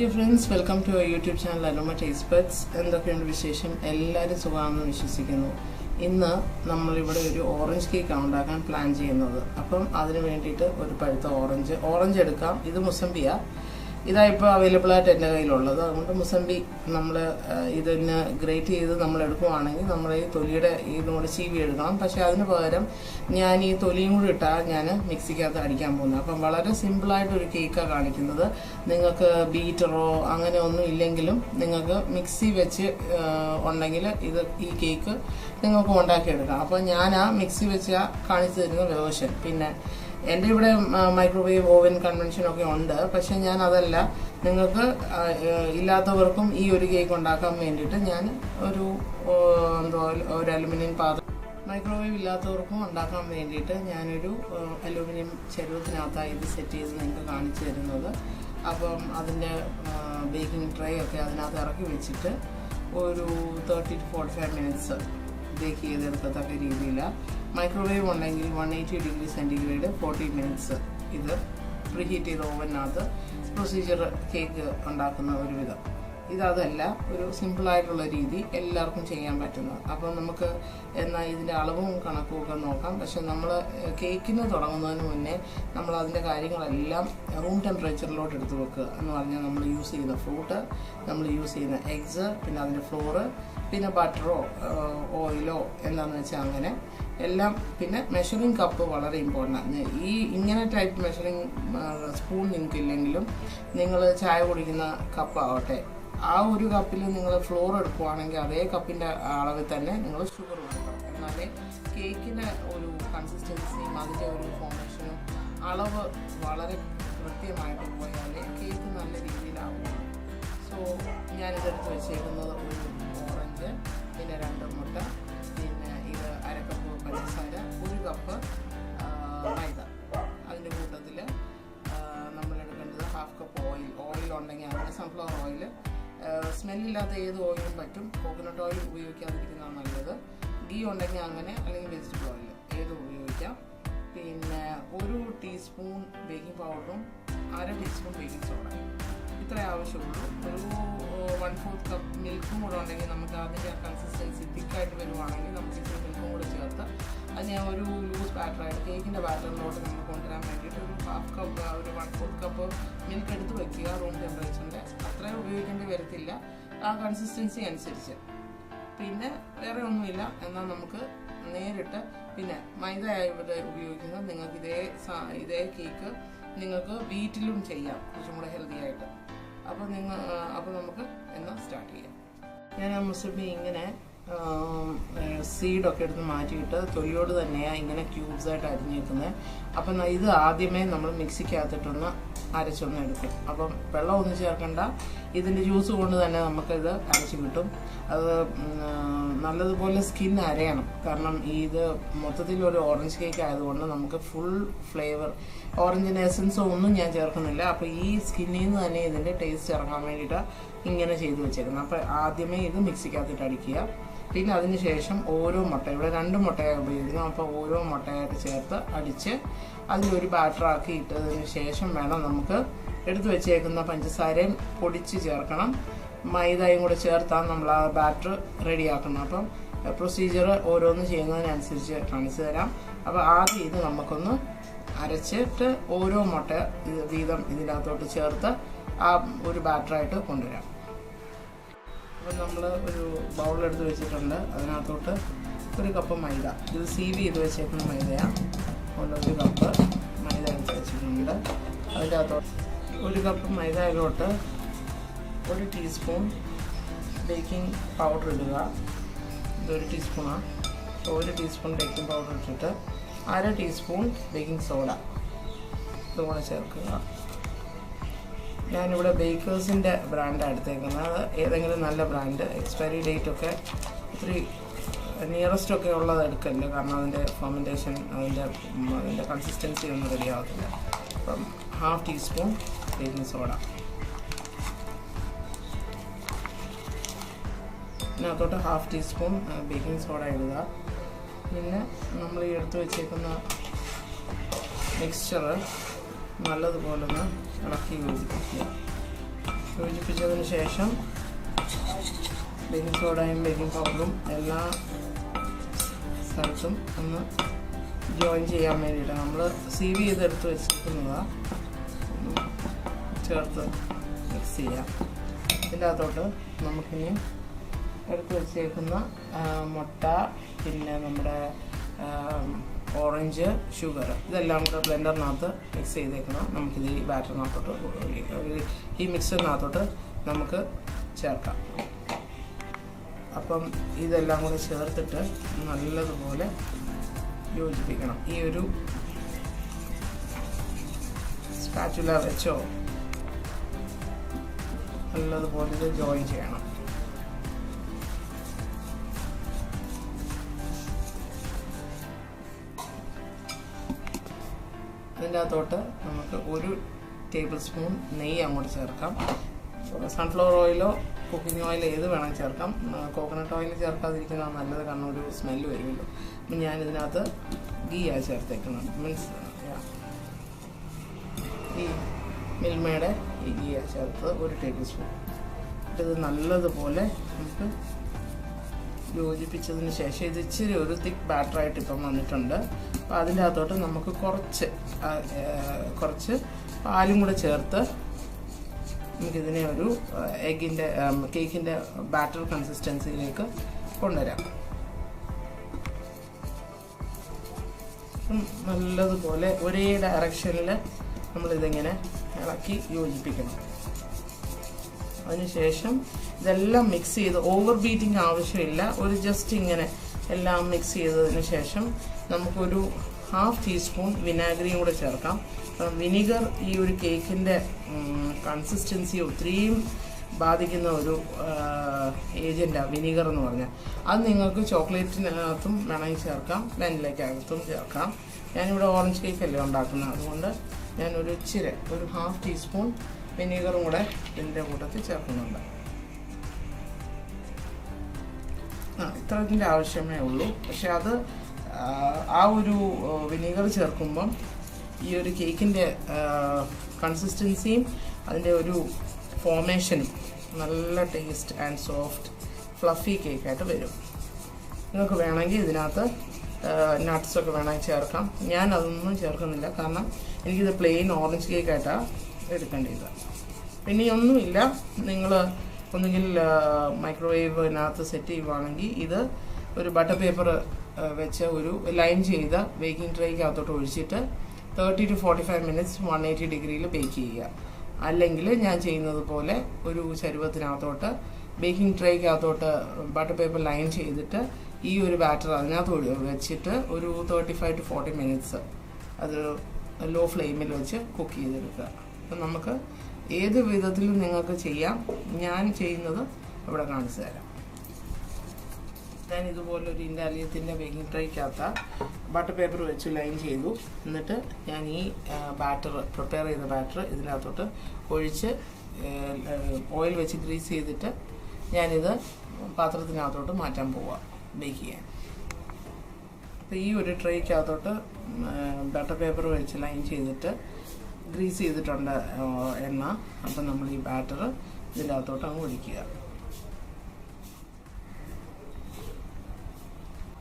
dear friends, welcome to our YouTube channel Aroma Taste Buds. എന്തൊക്കെയുണ്ട് വിശേഷം? എല്ലാവരും സുഖമാണെന്ന് വിശ്വസിക്കുന്നു. ഇന്ന് നമ്മൾ ഇവിടെ ഒരു ഓറഞ്ച് കേക്ക് ഉണ്ടാക്കാൻ പ്ലാൻ ചെയ്യുന്നത്. അപ്പം അതിനു വേണ്ടിയിട്ട് ഒരു പഴുത്ത ഓറഞ്ച് എടുക്കാം. ഇത് മുസംബിയാ. ഇതാ ഇപ്പോൾ അവൈലബിൾ ആയിട്ട് എൻ്റെ കയ്യിലുള്ളത്. അതുകൊണ്ട് മുസംബി നമ്മൾ ഇതിന് ഗ്രേറ്റ് ചെയ്ത് നമ്മൾ എടുക്കുവാണെങ്കിൽ നമ്മൾ ഈ തൊലിയുടെ ഇതുകൊണ്ട് ചീവി എടുക്കണം. പക്ഷേ അതിന് പകരം ഞാൻ ഈ തൊലിയും കൂടി ഇട്ടാൽ ഞാൻ മിക്സിക്കകത്ത് അടിക്കാൻ പോകുന്നത്. അപ്പം വളരെ സിമ്പിളായിട്ടൊരു കേക്കാണ് കാണിക്കുന്നത്. നിങ്ങൾക്ക് ബീറ്ററോ അങ്ങനെ ഒന്നും ഇല്ലെങ്കിലും നിങ്ങൾക്ക് മിക്സി വെച്ച് ഉണ്ടെങ്കിൽ ഈ കേക്ക് നിങ്ങൾക്ക് ഉണ്ടാക്കിയെടുക്കാം. അപ്പോൾ ഞാൻ ആ മിക്സി വെച്ച് കാണിച്ചു തരുന്ന വേർഷൻ. പിന്നെ എൻ്റെ ഇവിടെ മൈക്രോവേവ് ഓവൻ കൺവെൻഷനൊക്കെ ഉണ്ട്. പക്ഷെ ഞാൻ അതല്ല, നിങ്ങൾക്ക് ഇല്ലാത്തവർക്കും ഈ ഒരു കേക്ക് ഉണ്ടാക്കാൻ വേണ്ടിയിട്ട് ഞാൻ ഒരു അലുമിനിയം പാത്രം, മൈക്രോവേവ് ഇല്ലാത്തവർക്കും ഉണ്ടാക്കാൻ വേണ്ടിയിട്ട് ഞാനൊരു അലുമിനിയം ചരുവത്തിനകത്താണ് ഇത് സെറ്റ് ചെയ്ത് നിങ്ങൾക്ക് കാണിച്ചു തരുന്നത്. അപ്പം അതിൻ്റെ ബേക്കിംഗ് ട്രേ ഒക്കെ അതിനകത്ത് ഇറക്കി വെച്ചിട്ട് ഒരു 30 to 45 മിനിറ്റ്സ് ബേക്ക് ചെയ്തെടുക്കത്തക്ക രീതിയിലാണ്. മൈക്രോവേവ് ഉണ്ടെങ്കിൽ 180 ഡിഗ്രി സെൻറ്റിഗ്രേഡ് 40 മിനിറ്റ്സ് ഇത് പ്രീഹീറ്റ് ചെയ്ത ഓവനകത്ത് പ്രൊസീജിയർ കേക്ക് ഉണ്ടാക്കുന്ന ഒരു വിധം. ഇതല്ല, ഒരു സിമ്പിളായിട്ടുള്ള രീതി, എല്ലാവർക്കും ചെയ്യാൻ പറ്റുന്നത്. അപ്പം നമുക്ക് എന്നാൽ ഇതിൻ്റെ അളവും കണക്കും ഒക്കെ നോക്കാം. പക്ഷെ നമ്മൾ കേക്കിന് തുടങ്ങുന്നതിന് മുന്നേ നമ്മൾ അതിൻ്റെ കാര്യങ്ങളെല്ലാം റൂം ടെമ്പറേച്ചറിലോട്ട് എടുത്ത് വെക്കുക എന്ന് പറഞ്ഞാൽ നമ്മൾ യൂസ് ചെയ്യുന്ന ഫ്രൂട്ട്, നമ്മൾ യൂസ് ചെയ്യുന്ന എഗ്സ്, പിന്നെ അതിൻ്റെ ഫ്ലോറ്, പിന്നെ ബട്ടറോ ഓയിലോ എന്താണെന്ന് വെച്ചാൽ അങ്ങനെ എല്ലാം. പിന്നെ മെഷറിംഗ് കപ്പ് വളരെ ഇമ്പോർട്ടൻ്റ് ആണ്. ഇങ്ങനെ ടൈപ്പ് മെഷറിംഗ് സ്പൂൺ നിങ്ങൾക്ക് ഇല്ലെങ്കിലും നിങ്ങൾ ചായ കുടിക്കുന്ന കപ്പാവട്ടെ, ആ ഒരു കപ്പിൽ നിങ്ങൾ ഫ്ലോർ എടുക്കുവാണെങ്കിൽ അതേ കപ്പിൻ്റെ അളവിൽ തന്നെ നിങ്ങൾ ഷുഗർ കൊടുക്കണം. എന്നാലേ കേക്കിൻ്റെ ഒരു കൺസിസ്റ്റൻസിയും അതിൻ്റെ ഒരു ഫോർമേഷനും അളവ് വളരെ കൃത്യമായിട്ട് പോയാലേ കേക്ക് നല്ല രീതിയിലാവും. സോ ഞാനിതെടുത്ത് വെച്ചേക്കുന്നത് ഒരു ഓറഞ്ച്, പിന്നെ 2 മുട്ട, പിന്നെ ഇത് അരക്കപ്പ് പഞ്ചസാര, 1 കപ്പ് മൈദ. അതിൻ്റെ കൂട്ടത്തിൽ നമ്മൾ എടുക്കേണ്ടത് 1/2 കപ്പ് ഓയിൽ ഉണ്ടെങ്കിൽ അങ്ങനെ സൺഫ്ലവർ ഓയിൽ, സ്മെല്ലില്ലാത്ത ഏത് ഓയിലും പറ്റും. കോക്കനട്ട് ഓയിൽ ഉപയോഗിക്കാതിരിക്കുന്നതാണ് നല്ലത്. ഗീ ഉണ്ടെങ്കിൽ അങ്ങനെ, അല്ലെങ്കിൽ വെജിറ്റബിൾ ഓയിൽ ഏതും ഉപയോഗിക്കാം. പിന്നെ 1 ടീസ്പൂൺ ബേക്കിംഗ് പൗഡറും 1/2 ടീസ്പൂൺ ബേക്കിംഗ് സോഡയും ഇത്രേ ആവശ്യമുള്ളൂ. ഒരു 1/4 കപ്പ് മിൽക്കും കൂടെ ഉണ്ടെങ്കിൽ നമുക്ക് അതിൻ്റെ കൺസിസ്റ്റൻസി തിക്കായിട്ട് വരുവാണെങ്കിൽ നമുക്ക് ഇച്ചിരി മിൽക്കും കൂടെ ചേർത്ത് അതിനെ ഒരു ലൂസ് ബാറ്ററായിട്ട് കേക്കിൻ്റെ ബാറ്ററിലോട്ട് നമുക്ക് കൊണ്ടുവരാൻ വേണ്ടിയിട്ട് ഒരു 1/2 കപ്പ്, ഒരു 1/4 കപ്പ് മിൽക്ക് എടുത്ത് വയ്ക്കുക. റൂം ടെമ്പറേച്ചറിൻ്റെ അത്രയും ഉപയോഗിക്കേണ്ടി വരത്തില്ല, ആ കൺസിസ്റ്റൻസി അനുസരിച്ച്. പിന്നെ വേറെ ഒന്നുമില്ല. എന്നാൽ നമുക്ക് നേരിട്ട്, പിന്നെ മൈദ ഇവിടെ ഉപയോഗിക്കുന്നത് നിങ്ങൾക്ക് ഇതേ കേക്ക് നിങ്ങൾക്ക് വീട്ടിലും ചെയ്യാം, കുറച്ചും കൂടെ ഹെൽത്തി ആയിട്ട്. അപ്പോൾ നമുക്ക് എന്നാൽ സ്റ്റാർട്ട് ചെയ്യാം. ഞാൻ ആ മുസംബി ഇങ്ങനെ സീഡൊക്കെ എടുത്ത് മാറ്റിയിട്ട് തൊലിയോട് തന്നെയാണ് ഇങ്ങനെ ക്യൂബ്സായിട്ട് അരിഞ്ഞേക്കുന്നത്. അപ്പം ഇത് ആദ്യമേ നമ്മൾ മിക്സിക്കകത്തിട്ടൊന്ന് അരച്ചൊന്ന് എടുക്കും. അപ്പം വെള്ളം ഒന്നും ചേർക്കണ്ട, ഇതിൻ്റെ ജ്യൂസ് കൊണ്ട് തന്നെ നമുക്കിത് അരച്ച് കിട്ടും. അത് നല്ലതുപോലെ സ്കിൻ അരയണം. കാരണം ഇത് മൊത്തത്തിൽ ഒരു ഓറഞ്ച് കേക്ക് ആയതുകൊണ്ട് നമുക്ക് ഫുൾ ഫ്ലേവർ, ഓറഞ്ചിൻ്റെ എസൻസോ ഒന്നും ഞാൻ ചേർക്കുന്നില്ല. അപ്പോൾ ഈ സ്കിന്നിൽ നിന്ന് തന്നെ ഇതിൻ്റെ ടേസ്റ്റ് ഇറങ്ങാൻ വേണ്ടിയിട്ടാണ് ഇങ്ങനെ ചെയ്ത് വെച്ചേക്കുന്നത്. അപ്പോൾ ആദ്യമേ ഇത് മിക്സിക്കകത്തിട്ട് അടിക്കുക. പിന്നെ അതിന് ശേഷം ഓരോ മുട്ട, ഇവിടെ 2 മുട്ടയാണ് ഉപയോഗിക്കുന്നത്. അപ്പോൾ ഓരോ മുട്ടയായിട്ട് ചേർത്ത് അടിച്ച് അതിലൊരു ബാറ്ററാക്കി ഇട്ടതിന് ശേഷം വേണം നമുക്ക് എടുത്തു വെച്ചേക്കുന്ന പഞ്ചസാരയും പൊടിച്ച് ചേർക്കണം. മൈദയും കൂടെ ചേർത്താണ് നമ്മൾ ആ ബാറ്റർ റെഡിയാക്കുന്നത്. അപ്പം പ്രൊസീജിയർ ഓരോന്ന് ചെയ്യുന്നതിനനുസരിച്ച് കാണിച്ചു തരാം. അപ്പോൾ ആദ്യം ഇത് നമുക്കൊന്ന് അരച്ചിട്ട് ഓരോ മുട്ട വീതം ഇതിനകത്തോട്ട് ചേർത്ത് ആ ഒരു ബാറ്ററായിട്ട് കൊണ്ടുവരാം. അപ്പം നമ്മൾ ഒരു ബൗളെടുത്ത് വെച്ചിട്ടുണ്ട്. അതിനകത്തോട്ട് 1 കപ്പ് മൈദ, ഇത് സീവ് ചെയ്ത് വെച്ചേക്കുന്ന മൈദയാണ്. അതുകൊണ്ട് 1 കപ്പ് മൈദ എടുത്ത് വെച്ചിട്ടുണ്ട്. അതിൻ്റെ അകത്തോട്ട് 1 കപ്പ് മൈദയിലോട്ട് 1 ടീസ്പൂൺ ബേക്കിംഗ് പൗഡർ ഇടുക. ഇതൊരു ടീസ്പൂണാണ്. 1 ടീസ്പൂൺ ബേക്കിംഗ് പൗഡർ ഇട്ടിട്ട് 1/2 ടീസ്പൂൺ ബേക്കിംഗ് സോഡ ഇതും കൂടെ ചേർക്കുക. ഞാനിവിടെ ബേക്കേഴ്സിൻ്റെ ബ്രാൻഡാണ് എടുത്തേക്കുന്നത്. ഏതെങ്കിലും നല്ല ബ്രാൻഡ്, എക്സ്പയറി ഡേറ്റൊക്കെ ഒത്തിരി നിയറസ്റ്റൊക്കെ ഉള്ളത് എടുക്കല്ല. കാരണം അതിൻ്റെ ഫെർമെൻറ്റേഷൻ, അതിൻ്റെ കൺസിസ്റ്റൻസി ഒന്നും റെഡി ആവത്തില്ല. അപ്പം 1/2 ടീസ്പൂൺ ബേക്കിംഗ് സോഡ, ഇതിനകത്തോട്ട് 1/2 ടീസ്പൂൺ ബേക്കിംഗ് സോഡ ഇടുക. പിന്നെ നമ്മൾ ഈ എടുത്ത് വെച്ചേക്കുന്ന മിക്സ്ചർ നല്ലതുപോലെ ഒന്ന് ഇളക്കി യോജിപ്പിക്കുക. യോജിപ്പിച്ചതിന് ശേഷം ബേക്കിംഗ് സോഡയും ബേക്കിംഗ് പൗഡറും എല്ലാ സ്ഥലത്തും ഒന്ന് ജോയിൻ ചെയ്യാൻ വേണ്ടിയിട്ട് നമ്മൾ സീവ് ചെയ്തെടുത്ത് വെച്ചിരിക്കുന്നതാണ്. ഒന്ന് ചേർത്ത് മിക്സ് ചെയ്യാം. ഇതിൻ്റെ അകത്തോട്ട് നമുക്കിനി എടുത്ത് വെച്ചേക്കുന്ന മുട്ട, പിന്നെ നമ്മുടെ ഓറഞ്ച്, ഷുഗർ ഇതെല്ലാം കൂടെ ബ്ലെൻഡറിനകത്ത് മിക്സ് ചെയ്തേക്കണം. നമുക്കിത് ഈ ബാറ്ററിനകത്തോട്ട് ഈ മിക്സറിനകത്തോട്ട് നമുക്ക് ചേർക്കാം. അപ്പം ഇതെല്ലാം കൂടെ ചേർത്തിട്ട് നല്ലതുപോലെ യോജിപ്പിക്കണം. ഈ ഒരു സ്പാച്ചുല വെച്ചോ നല്ലതുപോലെ ഇത് ജോയിൻ ചെയ്യണം. അതിൻ്റെ അകത്തോട്ട് നമുക്ക് 1 ടേബിൾ സ്പൂൺ നെയ്യ് അങ്ങോട്ട് ചേർക്കാം. സൺഫ്ലവർ ഓയിലോ കുക്കിംഗ് ഓയിൽ ഏത് വേണമെങ്കിൽ ചേർക്കാം. കോക്കനട്ട് ഓയിൽ ചേർക്കാതിരിക്കുന്നതാണ് നല്ലത്, കാരണം ഒരു സ്മെല്ല് വരുമല്ലോ. അപ്പം ഞാനിതിനകത്ത് ഗീയാണ് ചേർത്തേക്കുന്നത്. മീൻസ് ഈ മിൽമയുടെ ഈ ഗീയാണ് ചേർത്തത് 1 ടേബിൾ സ്പൂൺ. ഇത് നല്ലതുപോലെ നമുക്ക് യോജിപ്പിച്ചതിന് ശേഷം ഇത് ഇച്ചിരി ഒരു തിക്ക് ബാറ്ററായിട്ട് ഇപ്പം വന്നിട്ടുണ്ട്. അപ്പോൾ അതിൻ്റെ അകത്തോട്ട് നമുക്ക് കുറച്ച് പാലും കൂടെ ചേർത്ത് നമുക്കിതിനെ ഒരു കേക്കിൻ്റെ ബാറ്റർ കൺസിസ്റ്റൻസിയിലേക്ക് കൊണ്ടുവരാം. നല്ലതുപോലെ ഒരേ ഡയറക്ഷനിൽ നമ്മളിതിങ്ങനെ ഇളക്കി യോജിപ്പിക്കണം. അതിനുശേഷം ഇതെല്ലാം മിക്സ് ചെയ്ത് ഓവർ ബീറ്റിംഗ് ആവശ്യമില്ല. ഒരു ജസ്റ്റ് ഇങ്ങനെ എല്ലാം മിക്സ് ചെയ്തതിന് ശേഷം നമുക്കൊരു 1/2 ടീസ്പൂൺ വിനാഗിരിയും കൂടെ ചേർക്കാം. വിനീഗർ ഈ ഒരു കേക്കിൻ്റെ കൺസിസ്റ്റൻസി ഒത്തിരിയും ബാധിക്കുന്ന ഒരു ഏജൻറ്റാണ് വിനീഗർ എന്ന് പറഞ്ഞാൽ. അത് നിങ്ങൾക്ക് ചോക്ലേറ്റിനകത്തും വേണമെങ്കിൽ ചേർക്കാം, വാനിലയ്ക്കകത്തും ചേർക്കാം. ഞാനിവിടെ ഓറഞ്ച് കേക്കല്ലേ ഉണ്ടാക്കുന്നത്, അതുകൊണ്ട് ഞാനൊരു ഇച്ചിരി ഒരു 1/2 ടീസ്പൂൺ വിനീഗറും കൂടെ ഇതിൻ്റെ കൂട്ടത്തിൽ ചേർക്കുന്നുണ്ട്. ഇത്രത്തിൻ്റെ ആവശ്യമേ ഉള്ളൂ. പക്ഷെ അത് ആ ഒരു വിനീഗർ ചേർക്കുമ്പം ഈ ഒരു കേക്കിൻ്റെ കൺസിസ്റ്റൻസിയും അതിൻ്റെ ഒരു ഫോർമേഷനും നല്ല ടേസ്റ്റ് ആൻഡ് സോഫ്റ്റ് ഫ്ലഫി കേക്കായിട്ട് വരും. നിങ്ങൾക്ക് വേണമെങ്കിൽ ഇതിനകത്ത് നട്ട്സൊക്കെ വേണമെങ്കിൽ ചേർക്കാം. ഞാൻ അതൊന്നും ചേർക്കുന്നില്ല, കാരണം എനിക്കിത് പ്ലെയിൻ ഓറഞ്ച് കേക്കായിട്ടാണ് എടുക്കേണ്ടത്. പിന്നെ ഒന്നുമില്ല, നിങ്ങൾ ഒന്നുകിൽ മൈക്രോവേവിനകത്ത് സെറ്റ് ചെയ്യുവാണെങ്കിൽ ഇത് ഒരു ബട്ടർ പേപ്പർ വെച്ച് ഒരു ലൈൻ ചെയ്ത ബേക്കിംഗ് ട്രേക്കകത്തോട്ട് ഒഴിച്ചിട്ട് 30 to 45 മിനിറ്റ്സ് 180 ഡിഗ്രിയിൽ ബേക്ക് ചെയ്യുക. അല്ലെങ്കിൽ ഞാൻ ചെയ്യുന്നത് പോലെ ഒരു ചരുവത്തിനകത്തോട്ട് ബേക്കിംഗ് ട്രേക്കകത്തോട്ട് ബട്ടർ പേപ്പർ ലൈൻ ചെയ്തിട്ട് ഈ ഒരു ബാറ്റർ അതിനകത്ത് വെച്ചിട്ട് ഒരു 35 to 40 മിനിറ്റ്സ് അത് ലോ ഫ്ലെയിമിൽ വെച്ച് കുക്ക് ചെയ്തെടുക്കുക. അപ്പം നമുക്ക് ഏത് വിധത്തിലും നിങ്ങൾക്ക് ചെയ്യാം. ഞാൻ ചെയ്യുന്നത് ഇവിടെ കാണിച്ചു തരാം. ഞാൻ ഇതുപോലൊരു ഇൻഡാലിയത്തിൻ്റെ ബേക്കിംഗ് ട്രേക്കകത്ത് ബട്ടർ പേപ്പർ വെച്ച് ലൈൻ ചെയ്തു. എന്നിട്ട് ഞാൻ ഈ പ്രിപ്പയർ ചെയ്ത ബാറ്റർ ഇതിനകത്തോട്ട് ഒഴിച്ച് ഓയിൽ വെച്ച് ഗ്രീസ് ചെയ്തിട്ട് ഞാനിത് പാത്രത്തിനകത്തോട്ട് മാറ്റാൻ പോവുക ബേക്ക് ചെയ്യാൻ. അപ്പോൾ ഈ ഒരു ട്രേക്കകത്തോട്ട് ബട്ടർ പേപ്പർ വെച്ച് ലൈൻ ചെയ്തിട്ട് ഗ്രീസ് ചെയ്തിട്ടുണ്ട് എണ്ണ. അപ്പം നമ്മൾ ഈ ബാറ്റർ ഇതിൻ്റെ അകത്തോട്ട് അങ്ങ് ഒഴിക്കുക.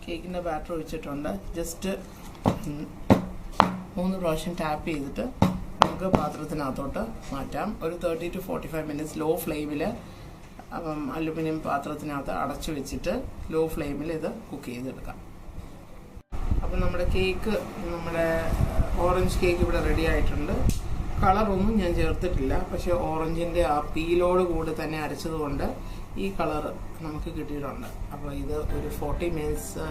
കേക്കിൻ്റെ ബാറ്റർ ഒഴിച്ചിട്ടുണ്ട്. ജസ്റ്റ് 3 പ്രാവശ്യം ടാപ്പ് ചെയ്തിട്ട് നമുക്ക് പാത്രത്തിനകത്തോട്ട് മാറ്റാം. ഒരു 30 to 45 മിനിറ്റ്സ് ലോ ഫ്ലെയിമിൽ അലുമിനിയം പാത്രത്തിനകത്ത് അടച്ചു വെച്ചിട്ട് ലോ ഫ്ലെയിമിൽ ഇത് കുക്ക് ചെയ്തെടുക്കാം. അപ്പം നമ്മുടെ ഓറഞ്ച് കേക്ക് ഇവിടെ റെഡി ആയിട്ടുണ്ട്. കളറൊന്നും ഞാൻ ചേർത്തിട്ടില്ല, പക്ഷേ ഓറഞ്ചിൻ്റെ ആ പീലോട് കൂടി തന്നെ അരച്ചതുകൊണ്ട് ഈ കളർ നമുക്ക് കിട്ടിയിട്ടുണ്ട്. അപ്പോൾ ഇത് ഒരു 40 മിനിറ്റ്സ്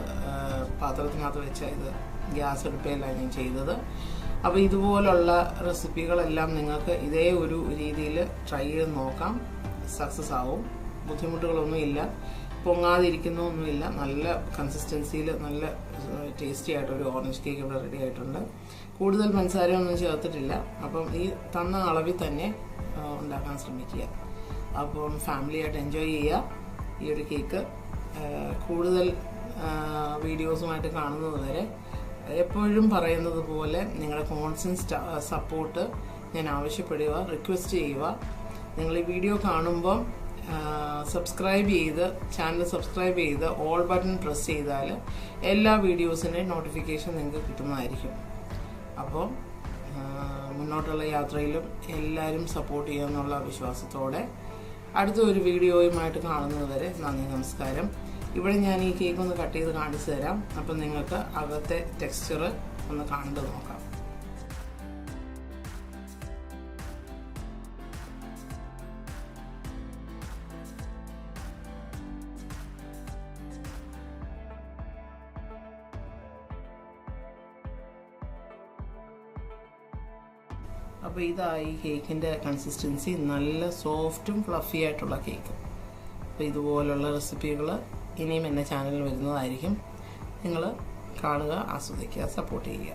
പാത്രത്തിനകത്ത് വെച്ച ഇത് ഗ്യാസ് അടുപ്പയിലാണ് ഞാൻ ചെയ്തത്. അപ്പോൾ ഇതുപോലുള്ള റെസിപ്പികളെല്ലാം നിങ്ങൾക്ക് ഇതേ ഒരു രീതിയിൽ ട്രൈ ചെയ്ത് നോക്കാം. സക്സസ് ആവും. ബുദ്ധിമുട്ടുകളൊന്നും ഇല്ല, പൊങ്ങാതിരിക്കുന്നൊന്നുമില്ല. നല്ല കൺസിസ്റ്റൻസിയിൽ നല്ല ടേസ്റ്റി ആയിട്ടൊരു ഓറഞ്ച് കേക്ക് ഇവിടെ റെഡി ആയിട്ടുണ്ട്. കൂടുതൽ പഞ്ചസാരയൊന്നും ചേർത്തിട്ടില്ല. അപ്പം ഈ തന്ന അളവിൽ തന്നെ ഉണ്ടാക്കാൻ ശ്രമിക്കുക. അപ്പം ഫാമിലിയായിട്ട് എൻജോയ് ചെയ്യുക ഈ ഒരു കേക്ക്. കൂടുതൽ വീഡിയോസുമായിട്ട് കാണുന്നത് വരെ എപ്പോഴും പറയുന്നത് പോലെ നിങ്ങളുടെ കോൺസ്റ്റൻറ്റ് സപ്പോർട്ട് ഞാൻ ആവശ്യപ്പെടുക, റിക്വസ്റ്റ് ചെയ്യുക. നിങ്ങൾ ഈ വീഡിയോ കാണുമ്പോൾ ചാനൽ സബ്സ്ക്രൈബ് ചെയ്ത് ഓൾ ബട്ടൺ പ്രസ് ചെയ്താൽ എല്ലാ വീഡിയോസിൻ്റെയും നോട്ടിഫിക്കേഷൻ നിങ്ങൾക്ക് കിട്ടുന്നതായിരിക്കും. അപ്പോൾ മുന്നോട്ടുള്ള യാത്രയിലും എല്ലാവരും സപ്പോർട്ട് ചെയ്യുമെന്നുള്ള വിശ്വാസത്തോടെ അടുത്ത ഒരു വീഡിയോയുമായിട്ട് കാണുന്നത് വരെ നന്ദി, നമസ്കാരം. ഇവിടെ ഞാൻ ഈ കേക്ക് ഒന്ന് കട്ട് ചെയ്ത് കാണിച്ചു തരാം. അപ്പം നിങ്ങൾക്ക് അകത്തെ ടെക്സ്ചർ ഒന്ന് കണ്ടു നോക്കാം. അപ്പോൾ ഇതായി കേക്കിൻ്റെ കൺസിസ്റ്റൻസി, നല്ല സോഫ്റ്റും ഫ്ലഫി ആയിട്ടുള്ള കേക്ക്. അപ്പോൾ ഇതുപോലുള്ള റെസിപ്പികൾ ഇനിയും എൻ്റെ ചാനലിൽ വരുന്നതായിരിക്കും. നിങ്ങൾ കാണുക, ആസ്വദിക്കുക, സപ്പോർട്ട് ചെയ്യുക.